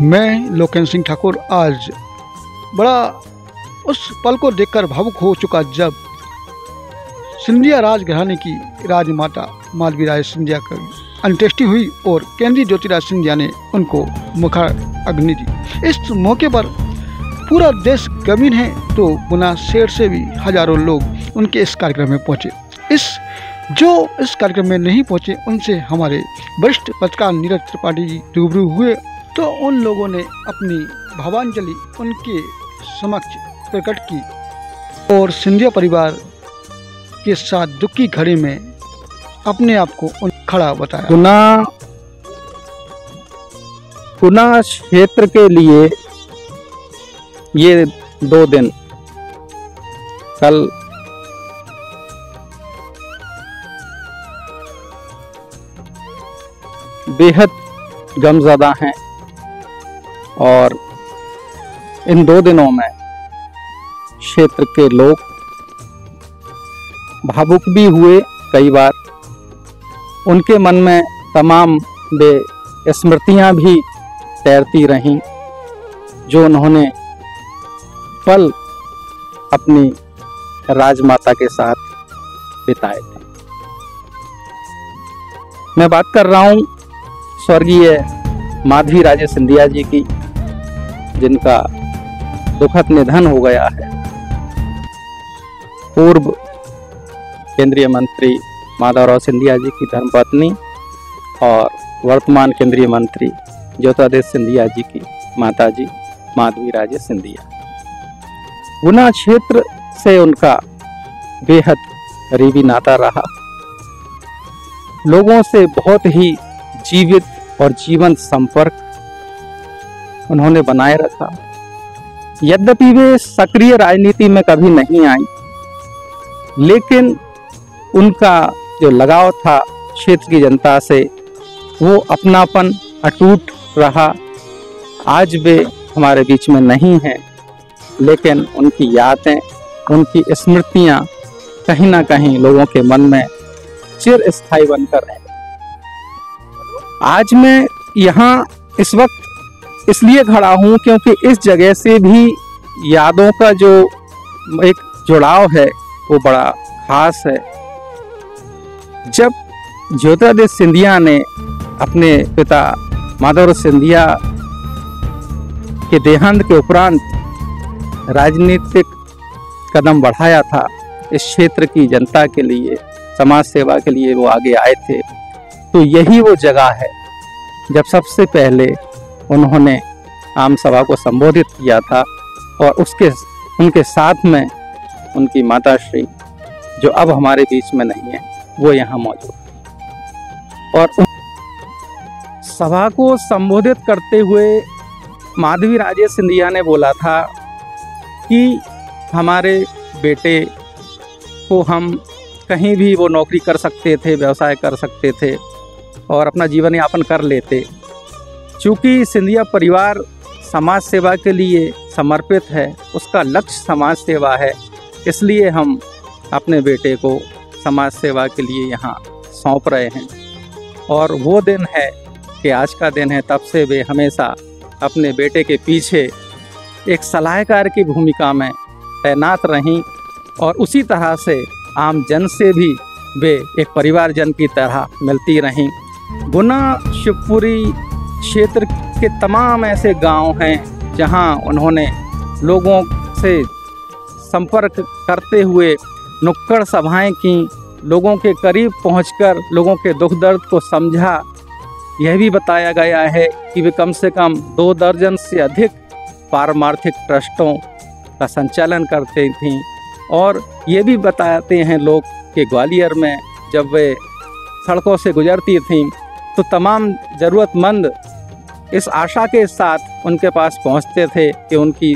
मैं लोकेश सिंह ठाकुर आज बड़ा उस पल को देखकर भावुक हो चुका जब सिंधिया राजघराने की राजमाता मालवी राज सिंधिया की अंत्येष्टि हुई और केंद्रीय ज्योतिराज सिंधिया ने उनको मुखाग्नि दी। इस मौके पर पूरा देश गमीन है तो गुना शहर से भी हजारों लोग उनके इस कार्यक्रम में पहुंचे। इस कार्यक्रम में नहीं पहुंचे उनसे हमारे वरिष्ठ पत्रकार नीरज त्रिपाठी जी रूबरू हुए तो उन लोगों ने अपनी भावांजलि उनके समक्ष प्रकट की और सिंधिया परिवार के साथ दुख की घड़ी में अपने आप को खड़ा बताया। गुना क्षेत्र के लिए ये 2 दिन कल बेहद गमज़दा हैं और इन 2 दिनों में क्षेत्र के लोग भावुक भी हुए। कई बार उनके मन में तमाम स्मृतियां भी तैरती रहीं जो उन्होंने पल अपनी राजमाता के साथ बिताए थे। मैं बात कर रहा हूं स्वर्गीय माधवी राजे सिंधिया जी की, जिनका दुखद निधन हो गया है। पूर्व केंद्रीय मंत्री माधवराव सिंधिया जी की धर्मपत्नी और वर्तमान केंद्रीय मंत्री ज्योतिरादित्य सिंधिया जी की माताजी माधवी राजे सिंधिया। गुना क्षेत्र से उनका बेहद करीबी नाता रहा। लोगों से बहुत ही जीवित और जीवंत संपर्क उन्होंने बनाए रखा। यद्यपि वे सक्रिय राजनीति में कभी नहीं आई, लेकिन उनका जो लगाव था क्षेत्र की जनता से वो अपनापन अटूट रहा। आज वे हमारे बीच में नहीं हैं, लेकिन उनकी यादें, उनकी स्मृतियां कहीं ना कहीं लोगों के मन में चिर स्थायी बनकर रहे। आज मैं यहाँ इस वक्त इसलिए खड़ा हूँ क्योंकि इस जगह से भी यादों का जो एक जुड़ाव है वो बड़ा खास है। जब ज्योतिरादित्य सिंधिया ने अपने पिता माधवराव सिंधिया के देहांत के उपरांत राजनीतिक कदम बढ़ाया था, इस क्षेत्र की जनता के लिए, समाज सेवा के लिए वो आगे आए थे, तो यही वो जगह है जब सबसे पहले उन्होंने आम सभा को संबोधित किया था और उनके साथ में उनकी माताश्री जो अब हमारे बीच में नहीं है वो यहाँ मौजूद है। और सभा को संबोधित करते हुए माधवी राजे सिंधिया ने बोला था कि हमारे बेटे को हम कहीं भी वो नौकरी कर सकते थे, व्यवसाय कर सकते थे और अपना जीवन यापन कर लेते। चूँकि सिंधिया परिवार समाज सेवा के लिए समर्पित है, उसका लक्ष्य समाज सेवा है, इसलिए हम अपने बेटे को समाज सेवा के लिए यहाँ सौंप रहे हैं। और वो दिन है कि आज का दिन है, तब से वे हमेशा अपने बेटे के पीछे एक सलाहकार की भूमिका में तैनात रहीं और उसी तरह से आम जन से भी वे एक परिवारजन की तरह मिलती रहीं। गुना शिवपुरी क्षेत्र के तमाम ऐसे गांव हैं जहां उन्होंने लोगों से संपर्क करते हुए नुक्कड़ सभाएं की, लोगों के करीब पहुंचकर लोगों के दुख दर्द को समझा। यह भी बताया गया है कि वे कम से कम 2 दर्जन से अधिक पारमार्थिक ट्रस्टों का संचालन करते थीं। और ये भी बताते हैं लोग कि ग्वालियर में जब वे सड़कों से गुजरती थीं तो तमाम ज़रूरतमंद इस आशा के साथ उनके पास पहुंचते थे कि उनकी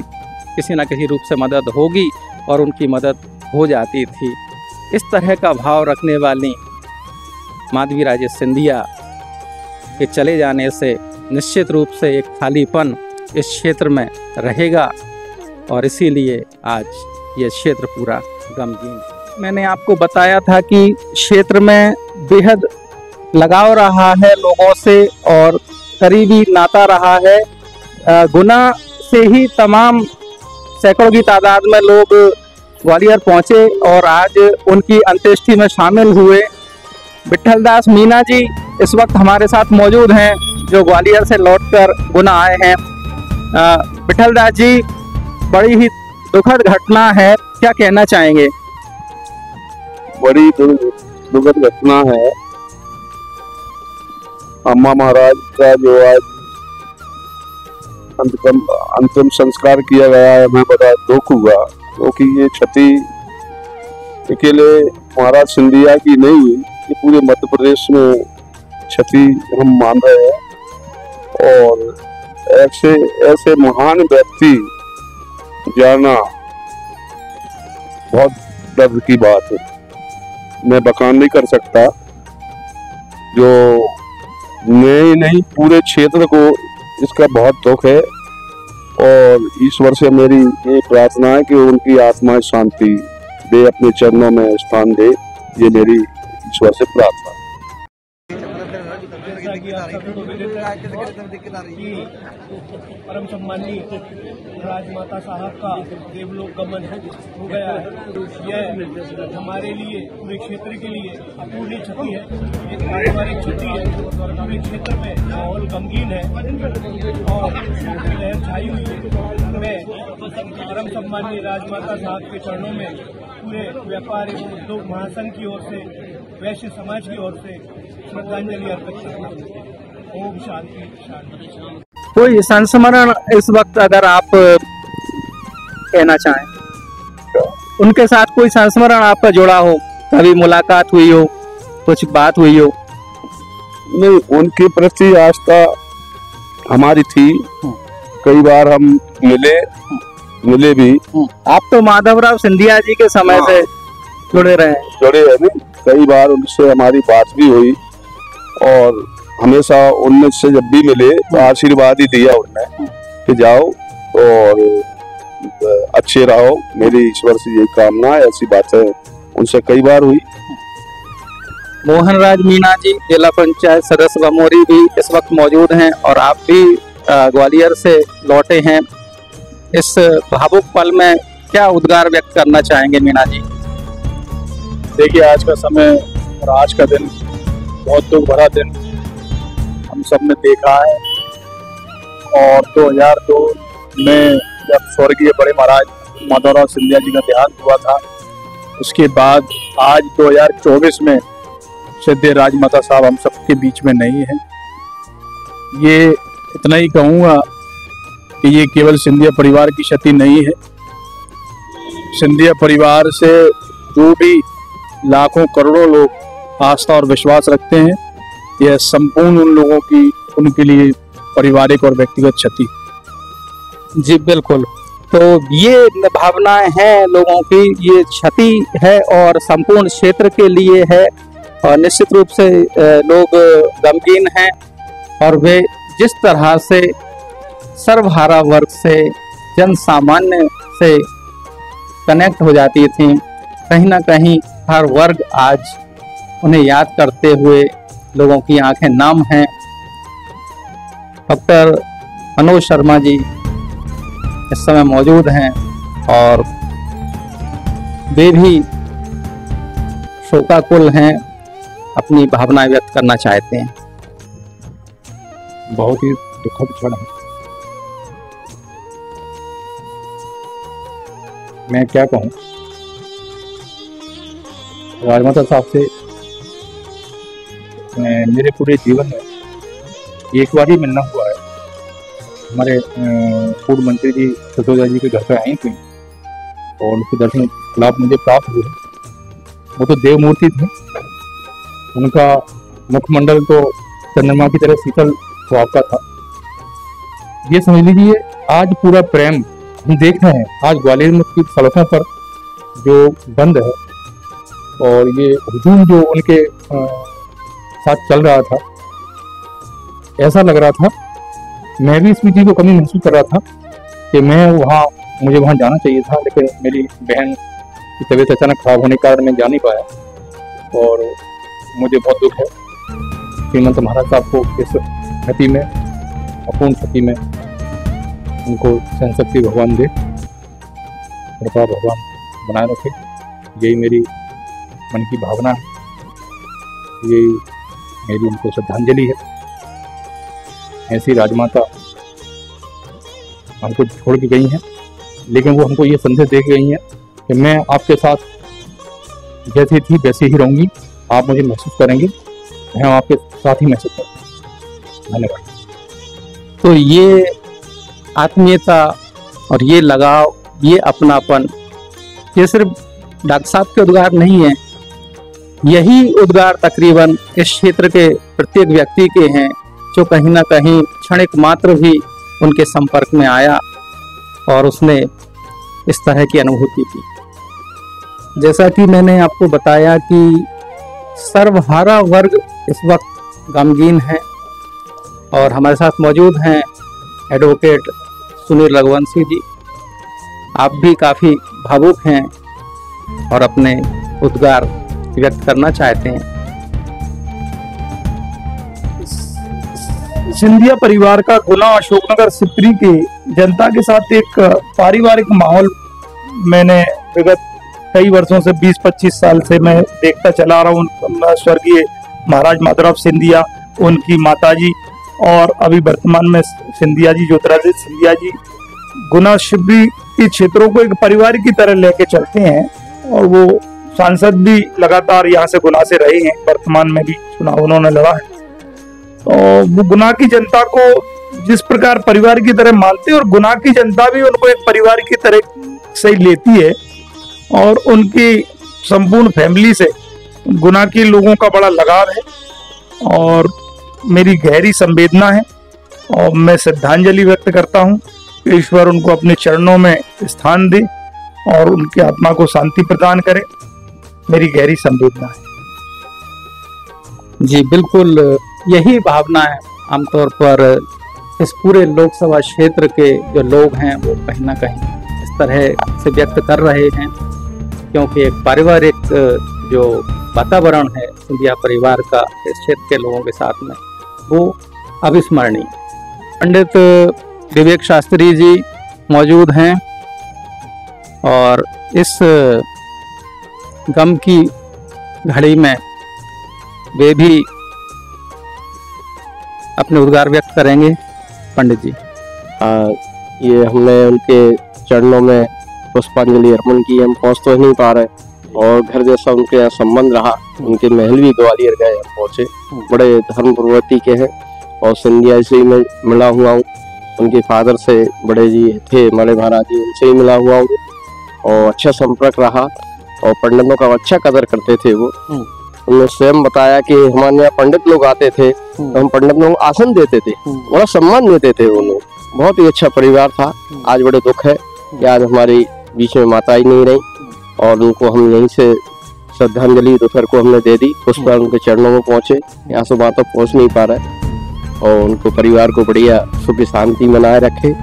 किसी न किसी रूप से मदद होगी और उनकी मदद हो जाती थी। इस तरह का भाव रखने वाली माधवी राजे सिंधिया के चले जाने से निश्चित रूप से एक खालीपन इस क्षेत्र में रहेगा और इसीलिए आज ये क्षेत्र पूरा गमगीन। मैंने आपको बताया था कि क्षेत्र में बेहद लगाव रहा है लोगों से और करीबी नाता रहा है। गुना से ही तमाम सैकड़ों की तादाद में लोग ग्वालियर पहुंचे और आज उनकी अंत्येष्टि में शामिल हुए। विट्ठल दास मीना जी इस वक्त हमारे साथ मौजूद हैं, जो ग्वालियर से लौटकर गुना आए हैं। विट्ठल दास जी, बड़ी ही दुखद घटना है, क्या कहना चाहेंगे? बड़ी दुखद घटना है। अम्मा महाराज का जो आज अंतिम संस्कार किया गया है, हमें बड़ा दुख हुआ, क्योंकि ये क्षति अकेले महाराज सिंधिया की नहीं, ये पूरे मध्य प्रदेश में क्षति हम मान रहे हैं। और ऐसे महान व्यक्ति जाना बहुत दर्द की बात है, मैं बयान नहीं कर सकता। जो मैं ही नहीं, पूरे क्षेत्र को इसका बहुत दुख है और ईश्वर से मेरी ये प्रार्थना है कि उनकी आत्मा शांति दे, अपने चरणों में स्थान दे, ये मेरी ईश्वर से प्रार्थना है। परम सम्मानीय राजमाता साहब का देवलोक गमन हो गया है। यह हमारे लिए, पूरे क्षेत्र के लिए अपूर्णीय क्षति है, एक पारिवारिक क्षति है। पूरे क्षेत्र में माहौल गमगीन है और शोक की लहर छाई हुई है। मैं परम सम्मानीय राजमाता साहब के चरणों में पूरे व्यापार एवं उद्योग महासंघ की ओर से, वैश्य समाज की ओर से श्रद्धांजलि अर्पित करता हूँ। ओम शांति शांति। कोई संस्मरण इस वक्त अगर आप कहना चाहें, उनके साथ कोई संस्मरण आपका जुड़ा हो, कभी मुलाकात हुई हो, कुछ बात हुई हो? नहीं, उनके प्रति आस्था हमारी थी, कई बार हम मिले भी। आप तो माधवराव सिंधिया जी के समय से जुड़े रहे नहीं, कई बार उनसे हमारी बात भी हुई और हमेशा उनमें से जब भी मिले तो आशीर्वाद ही दिया उन्होंने कि जाओ और अच्छे रहो, मेरी ईश्वर से यही कामना है। ऐसी बातें उनसे कई बार हुई। मोहनराज मीना जी, जिला पंचायत सदस्य बमोरी, भी इस वक्त मौजूद हैं और आप भी ग्वालियर से लौटे हैं। इस भावुक पल में क्या उद्गार व्यक्त करना चाहेंगे मीना जी? देखिए, आज का समय और आज का दिन बहुत दुख भरा दिन हम सब ने देखा है। और 2002 में जब स्वर्गीय बड़े महाराज माधवराव सिंधिया जी का देहांत हुआ था, उसके बाद आज 2024 में श्रद्धेय राजमाता साहब हम सबके बीच में नहीं है। ये इतना ही कहूँगा कि ये केवल सिंधिया परिवार की क्षति नहीं है। सिंधिया परिवार से जो भी लाखों करोड़ों लोग आस्था और विश्वास रखते हैं, यह संपूर्ण उन लोगों की, उनके लिए पारिवारिक और व्यक्तिगत क्षति। जी बिल्कुल, तो ये भावनाएं हैं लोगों की, ये क्षति है और संपूर्ण क्षेत्र के लिए है और निश्चित रूप से लोग गमगीन हैं। और वे जिस तरह से सर्वहारा वर्ग से, जन सामान्य से कनेक्ट हो जाती थी, कहीं ना कहीं हर वर्ग आज उन्हें याद करते हुए लोगों की आंखें नम हैं। डॉक्टर मनोज शर्मा जी इस समय मौजूद हैं और वे भी शोकाकुल हैं, अपनी भावनाएं व्यक्त करना चाहते हैं। बहुत ही दुखद क्षण है। मैं क्या कहूँ, राजमाता साहब से मेरे पूरे जीवन में एक बार ही मिलना हुआ है। हमारे पूर्व मंत्री जी सिसोदिया जी के घर पे आई थी और उनके दर्शन लाभ मुझे प्राप्त हुए। वो तो देव मूर्ति थे, उनका मुखमंडल तो चंद्रमा की तरह शीतल स्वभाव का था। ये समझ लीजिए, आज पूरा प्रेम हम देख रहे हैं। आज ग्वालियर में की सड़कों पर जो बंद है और ये हुजूम जो उनके साथ चल रहा था, ऐसा लग रहा था, मैं भी इस चीज़ को कमी महसूस कर रहा था कि मुझे वहाँ जाना चाहिए था, लेकिन मेरी बहन की तबीयत अचानक खराब होने के कारण मैं जा नहीं पाया। और मुझे बहुत दुख है श्रीमंत महाराज साहब को इस क्षति में, अपूर्ण क्षति में उनको सहन शक्ति भगवान दे, कृपा भगवान बनाए रखे। यही मेरी मन की भावना है, यही मेरी उनको श्रद्धांजलि है। ऐसी राजमाता हमको छोड़ के गई हैं, लेकिन वो हमको ये संदेश दे गई हैं कि मैं आपके साथ जैसी थी वैसे ही रहूंगी, आप मुझे महसूस करेंगे, मैं आपके साथ ही महसूस करूँगा। धन्यवाद। तो ये आत्मीयता और ये लगाव, ये अपनापन, ये सिर्फ डॉक्टर साहब के उद्गार नहीं है, यही उद्गार तकरीबन इस क्षेत्र के प्रत्येक व्यक्ति के हैं जो कहीं ना कहीं क्षणिक मात्र भी उनके संपर्क में आया और उसने इस तरह की अनुभूति की। जैसा कि मैंने आपको बताया कि सर्वहारा वर्ग इस वक्त गमगीन है और हमारे साथ मौजूद हैं एडवोकेट सुनील रघुवंशी जी। आप भी काफ़ी भावुक हैं और अपने उद्गार व्यक्त करना चाहते हैं। सिंधिया परिवार का गुना अशोकनगर सिपरी के जनता के साथ एक पारिवारिक माहौल मैंने विगत कई वर्षों से 20-25 साल से मैं देखता चला रहा हूँ। स्वर्गीय महाराज माधवराव सिंधिया, उनकी माताजी और अभी वर्तमान में सिंधिया जी, ज्योतिरादित्य सिंधिया जी, गुना शिवरी के क्षेत्रों को एक परिवार की तरह लेके चलते हैं और वो सांसद भी लगातार यहाँ से गुना से रहे हैं, वर्तमान में भी चुनाव उन्होंने लड़ा है। तो वो गुना की जनता को जिस प्रकार परिवार की तरह मानते हैं और गुना की जनता भी उनको एक परिवार की तरह से लेती है और उनकी संपूर्ण फैमिली से गुना के लोगों का बड़ा लगाव है और मेरी गहरी संवेदना है और मैं श्रद्धांजलि व्यक्त करता हूँ कि ईश्वर उनको अपने चरणों में स्थान दे और उनकी आत्मा को शांति प्रदान करे। मेरी गहरी संवेदना है। जी बिल्कुल, यही भावना है आमतौर पर इस पूरे लोकसभा क्षेत्र के जो लोग हैं वो कहीं ना कहीं इस तरह से व्यक्त कर रहे हैं, क्योंकि एक पारिवारिक जो वातावरण है सिंधिया परिवार का इस क्षेत्र के लोगों के साथ में वो अविस्मरणीय। पंडित विवेक शास्त्री जी मौजूद हैं और इस गम की घड़ी में वे भी अपने उद्गार व्यक्त करेंगे। पंडित जी, ये हमने उनके चरणों में पुष्पांजलि अर्पण की। हम पहुंच तो नहीं पा रहे और घर जैसा उनके यहाँ संबंध रहा। उनके महल भी ग्वालियर गए, हम पहुंचे। बड़े धर्म प्रवृत्ति के हैं और सिंधिया से मैं मिला हुआ हूँ। उनके फादर से बड़े जी थे, बड़े महाराज जी, उनसे ही मिला हुआ हूँ और अच्छा संपर्क रहा और पंडितों का अच्छा कदर करते थे वो। उन्होंने स्वयं बताया कि हमारे यहाँ पंडित लोग आते थे तो हम पंडितों को आसन देते थे, बड़ा सम्मान देते थे वो लोग। बहुत ही अच्छा परिवार था। आज बड़े दुख है कि आज हमारी बीच में माता ही नहीं रही और उनको हम यहीं से श्रद्धांजलि दोपहर को हमने दे दी। उस पर उनके चरणों में पहुंचे। यहाँ से वहाँ तक पहुँच नहीं पा रहे और उनको परिवार को बढ़िया सुख शांति बनाए रखे।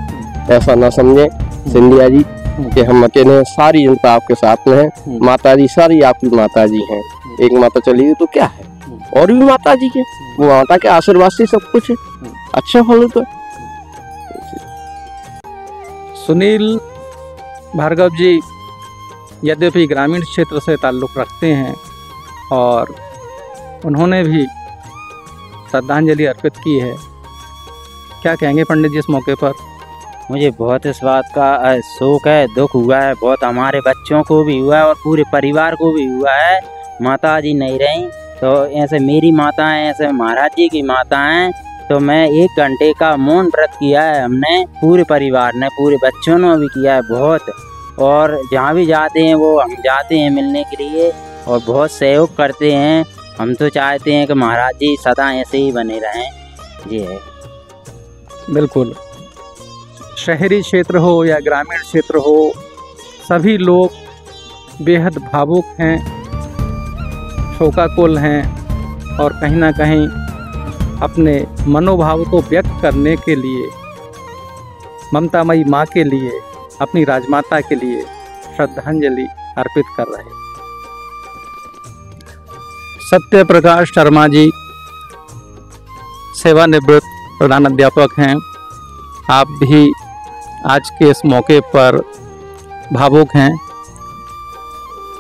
ऐसा ना समझे सिंधिया जी कि हम अकेले, सारी जनता आपके साथ में है। माता जी सारी आपकी माता जी हैं। एक माता चली गई तो क्या है, और भी माता जी है, वो माता के आशीर्वाद से सब कुछ है। अच्छा फल तो। सुनील भार्गव जी यद्यपि ग्रामीण क्षेत्र से ताल्लुक़ रखते हैं और उन्होंने भी श्रद्धांजलि अर्पित की है, क्या कहेंगे पंडित जी इस मौके पर? मुझे बहुत इस बात का शोक है, दुख हुआ है बहुत, हमारे बच्चों को भी हुआ है और पूरे परिवार को भी हुआ है। माता जी नहीं रही तो ऐसे मेरी माता है, ऐसे महाराज जी की माता हैं, तो मैं 1 घंटे का मौन व्रत किया है हमने, पूरे परिवार ने, पूरे बच्चों ने भी किया है बहुत। और जहाँ भी जाते हैं वो हम जाते हैं मिलने के लिए और बहुत सहयोग करते हैं। हम तो चाहते हैं कि महाराज जी सदा ऐसे ही बने रहें। जी है। बिल्कुल, शहरी क्षेत्र हो या ग्रामीण क्षेत्र हो, सभी लोग बेहद भावुक हैं, शोकाकुल हैं और कहीं ना कहीं अपने मनोभाव को व्यक्त करने के लिए ममतामयी माँ के लिए, अपनी राजमाता के लिए श्रद्धांजलि अर्पित कर रहे हैं। सत्य प्रकाश शर्मा जी सेवानिवृत्त प्रधानाध्यापक हैं। आप भी आज के इस मौके पर भावुक हैं।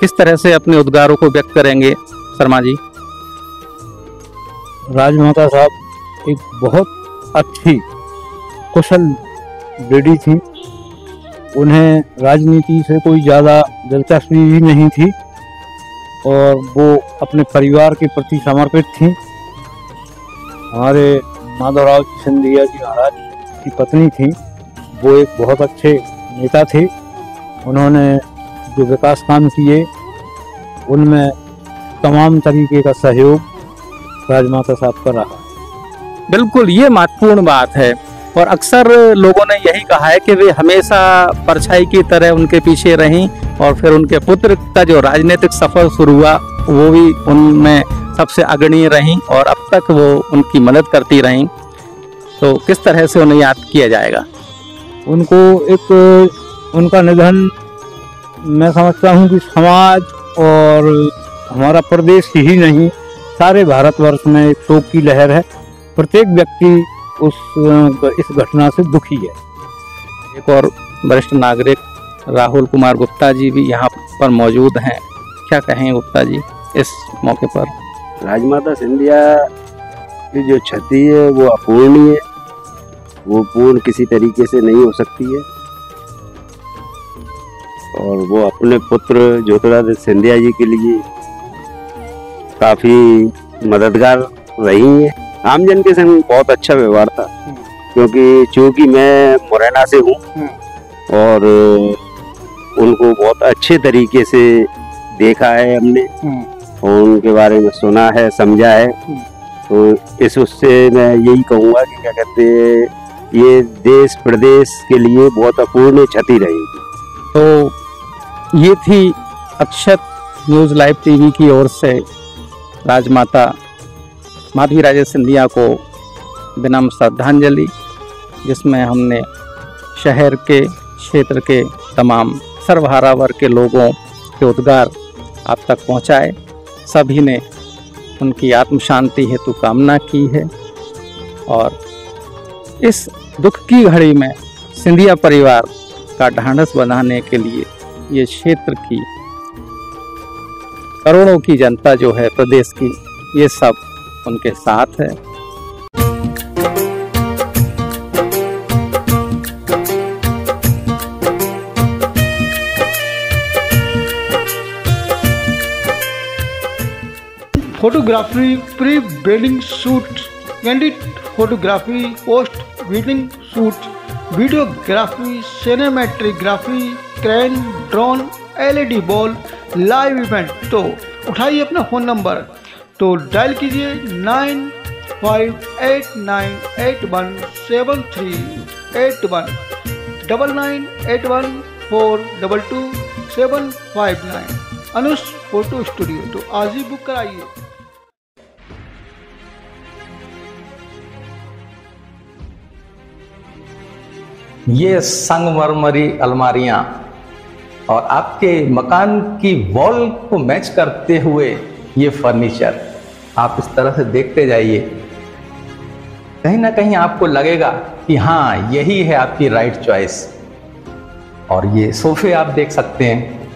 किस तरह से अपने उद्गारों को व्यक्त करेंगे शर्मा जी? राजमाता साहब एक बहुत अच्छी कुशल लेडी थी। उन्हें राजनीति से कोई ज़्यादा दिलचस्पी भी नहीं थी और वो अपने परिवार के प्रति समर्पित थी। हमारे माधवराव जी सिंधिया जी महाराज की पत्नी थी, वो एक बहुत अच्छे नेता थे। उन्होंने जो विकास काम किए उनमें तमाम तरीके का सहयोग राजमाता साहब का रहा। बिल्कुल, ये महत्वपूर्ण बात है और अक्सर लोगों ने यही कहा है कि वे हमेशा परछाई की तरह उनके पीछे रहीं और फिर उनके पुत्र का जो राजनीतिक सफर शुरू हुआ वो भी उनमें सबसे अग्रणी रहीं और अब तक वो उनकी मदद करती रहीं। तो किस तरह से उन्हें याद किया जाएगा? उनको एक उनका निधन मैं समझता हूँ कि समाज और हमारा प्रदेश ही नहीं, सारे भारतवर्ष में एक शोक की लहर है। प्रत्येक व्यक्ति इस घटना से दुखी है। एक और वरिष्ठ नागरिक राहुल कुमार गुप्ता जी भी यहाँ पर मौजूद हैं। क्या कहें गुप्ता जी इस मौके पर? राजमाता सिंधिया की जो क्षति है वो अपूर्णीय है, वो पूर्ण किसी तरीके से नहीं हो सकती है और वो अपने पुत्र ज्योतिरादित्य सिंधिया जी के लिए काफ़ी मददगार रही है। आमजन के संग बहुत अच्छा व्यवहार था, क्योंकि चूँकि मैं मुरैना से हूँ और उनको बहुत अच्छे तरीके से देखा है हमने और उनके बारे में सुना है, समझा है। तो इस उससे मैं यही कहूँगा कि क्या कहते हैं, ये देश प्रदेश के लिए बहुत अपूर्ण क्षति रहेगी। तो ये थी अक्षत न्यूज़ लाइव टीवी की ओर से राजमाता माधवी राजे सिंधिया को विनम्र श्रद्धांजलि, जिसमें हमने शहर के क्षेत्र के तमाम सर्वहारा वर्ग के लोगों के उद्गार आप तक पहुंचाए। सभी ने उनकी आत्म शांति हेतु कामना की है और इस दुख की घड़ी में सिंधिया परिवार का ढांढस बनाने के लिए ये क्षेत्र की करोड़ों की जनता जो है प्रदेश की, ये सब उनके साथ है। Photography, pre wedding shoot, candid photography, post wedding shoot, videography, cinematography, crane, drone, LED wall, live event. तो उठाइए अपना फ़ोन नंबर, तो डायल कीजिए 9589817381 9981422759 अनुष फोटो स्टूडियो। तो आज ही बुक कराइए। ये संगमरमरी अलमारियां और आपके मकान की वॉल को मैच करते हुए ये फर्नीचर आप इस तरह से देखते जाइए, कहीं ना कहीं आपको लगेगा कि हाँ यही है आपकी राइट चॉइस। और ये सोफे आप देख सकते हैं,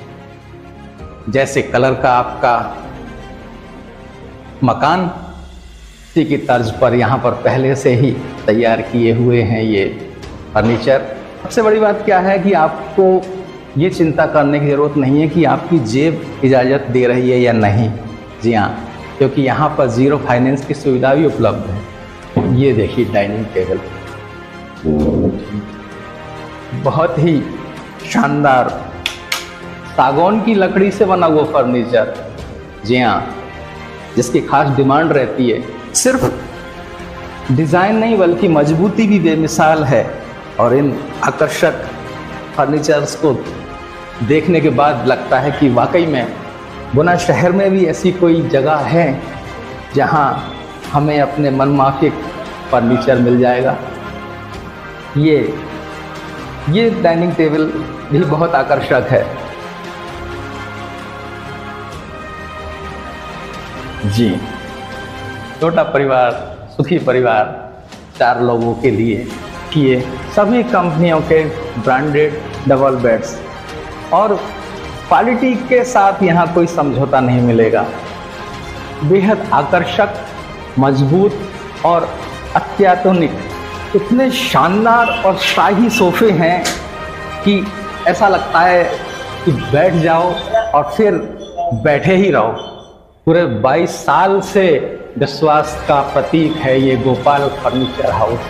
जैसे कलर का आपका मकान उसी की तर्ज पर यहाँ पर पहले से ही तैयार किए हुए हैं ये फर्नीचर। सबसे बड़ी बात क्या है कि आपको ये चिंता करने की ज़रूरत नहीं है कि आपकी जेब इजाज़त दे रही है या नहीं। जी हाँ, क्योंकि यहाँ पर ज़ीरो फाइनेंस की सुविधा भी उपलब्ध है। ये देखिए डाइनिंग टेबल, बहुत ही शानदार सागौन की लकड़ी से बना हुआ फर्नीचर। जी हाँ, जिसकी खास डिमांड रहती है। सिर्फ डिज़ाइन नहीं बल्कि मजबूती भी बेमिसाल है और इन आकर्षक फर्नीचर्स को देखने के बाद लगता है कि वाकई में गुना शहर में भी ऐसी कोई जगह है जहां हमें अपने मनमाफिक फर्नीचर मिल जाएगा। ये डाइनिंग टेबल भी बहुत आकर्षक है। जी, छोटा परिवार, सुखी परिवार, 4 लोगों के लिए ये सभी कंपनियों के ब्रांडेड डबल बेड्स, और क्वालिटी के साथ यहाँ कोई समझौता नहीं मिलेगा। बेहद आकर्षक, मजबूत और अत्याधुनिक इतने शानदार और शाही सोफे हैं कि ऐसा लगता है कि बैठ जाओ और फिर बैठे ही रहो। पूरे 22 साल से विश्वास का प्रतीक है ये गोपाल फर्नीचर हाउस,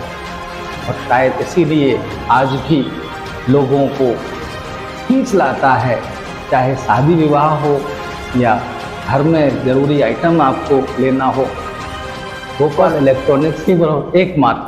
और शायद इसीलिए आज भी लोगों को खींच लाता है, चाहे शादी विवाह हो या घर में जरूरी आइटम आपको लेना हो। गोपाल इलेक्ट्रॉनिक्स की एकमात्र